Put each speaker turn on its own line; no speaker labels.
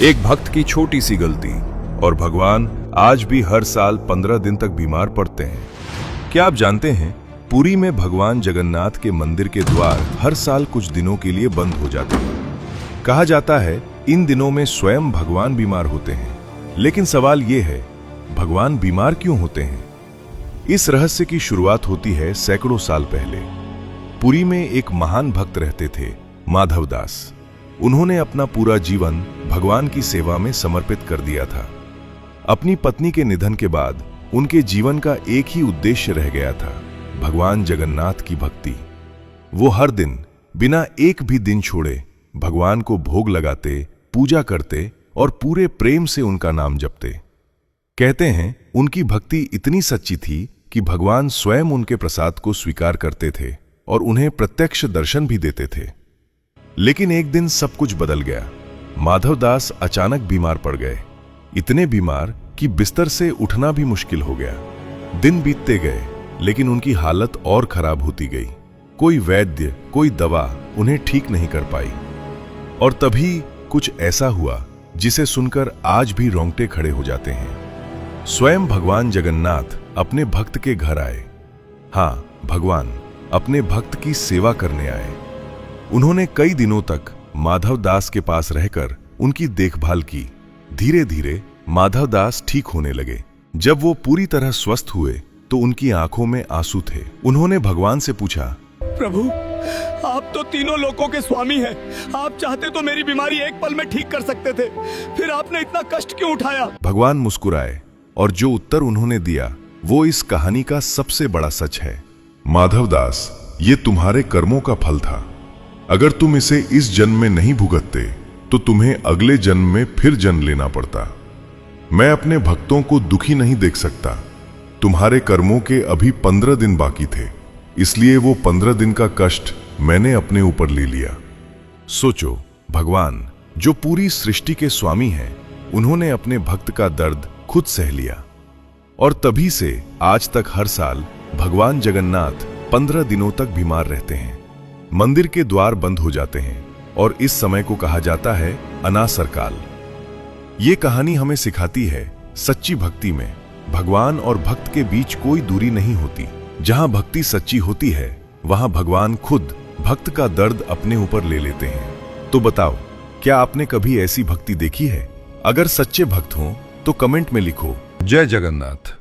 एक भक्त की छोटी सी गलती और भगवान आज भी हर साल 15 दिन तक बीमार पड़ते हैं। क्या आप जानते हैं, पुरी में भगवान जगन्नाथ के मंदिर के द्वार हर साल कुछ दिनों के लिए बंद हो जाते हैं। कहा जाता है इन दिनों में स्वयं भगवान बीमार होते हैं। लेकिन सवाल यह है, भगवान बीमार क्यों होते हैं? इस रहस्य की शुरुआत होती है सैकड़ों साल पहले। पुरी में एक महान भक्त रहते थे, माधव दास। उन्होंने अपना पूरा जीवन भगवान की सेवा में समर्पित कर दिया था। अपनी पत्नी के निधन के बाद उनके जीवन का एक ही उद्देश्य रह गया था, भगवान जगन्नाथ की भक्ति। वो हर दिन बिना एक भी दिन छोड़े भगवान को भोग लगाते, पूजा करते और पूरे प्रेम से उनका नाम जपते। कहते हैं उनकी भक्ति इतनी सच्ची थी कि भगवान स्वयं उनके प्रसाद को स्वीकार करते थे और उन्हें प्रत्यक्ष दर्शन भी देते थे। लेकिन एक दिन सब कुछ बदल गया। माधव दास अचानक बीमार पड़ गए, इतने बीमार कि बिस्तर से उठना भी मुश्किल हो गया। दिन बीतते गए, लेकिन उनकी हालत और खराब होती गई। कोई वैद्य, कोई दवा उन्हें ठीक नहीं कर पाई। और तभी कुछ ऐसा हुआ जिसे सुनकर आज भी रोंगटे खड़े हो जाते हैं। स्वयं भगवान जगन्नाथ अपने भक्त के घर आए। हाँ, भगवान अपने भक्त की सेवा करने आए। उन्होंने कई दिनों तक माधव दास के पास रहकर उनकी देखभाल की। धीरे धीरे माधव दास ठीक होने लगे। जब वो पूरी तरह स्वस्थ हुए तो उनकी आंखों में आंसू थे। उन्होंने भगवान से पूछा,
प्रभु, आप तो तीनों लोकों के स्वामी हैं। आप चाहते तो मेरी बीमारी एक पल में ठीक कर सकते थे, फिर आपने इतना कष्ट क्यों उठाया?
भगवान मुस्कुराए और जो उत्तर उन्होंने दिया वो इस कहानी का सबसे बड़ा सच है। माधव दास, ये तुम्हारे कर्मों का फल था। अगर तुम इसे इस जन्म में नहीं भुगतते तो तुम्हें अगले जन्म में फिर जन्म लेना पड़ता। मैं अपने भक्तों को दुखी नहीं देख सकता। तुम्हारे कर्मों के अभी 15 दिन बाकी थे, इसलिए वो 15 दिन का कष्ट मैंने अपने ऊपर ले लिया। सोचो, भगवान जो पूरी सृष्टि के स्वामी हैं, उन्होंने अपने भक्त का दर्द खुद सह लिया। और तभी से आज तक हर साल भगवान जगन्नाथ 15 दिनों तक बीमार रहते हैं। मंदिर के द्वार बंद हो जाते हैं और इस समय को कहा जाता है अनासर काल। ये कहानी हमें सिखाती है, सच्ची भक्ति में भगवान और भक्त के बीच कोई दूरी नहीं होती। जहां भक्ति सच्ची होती है, वहां भगवान खुद भक्त का दर्द अपने ऊपर ले लेते हैं। तो बताओ, क्या आपने कभी ऐसी भक्ति देखी है? अगर सच्चे भक्त हों तो कमेंट में लिखो, जय जगन्नाथ।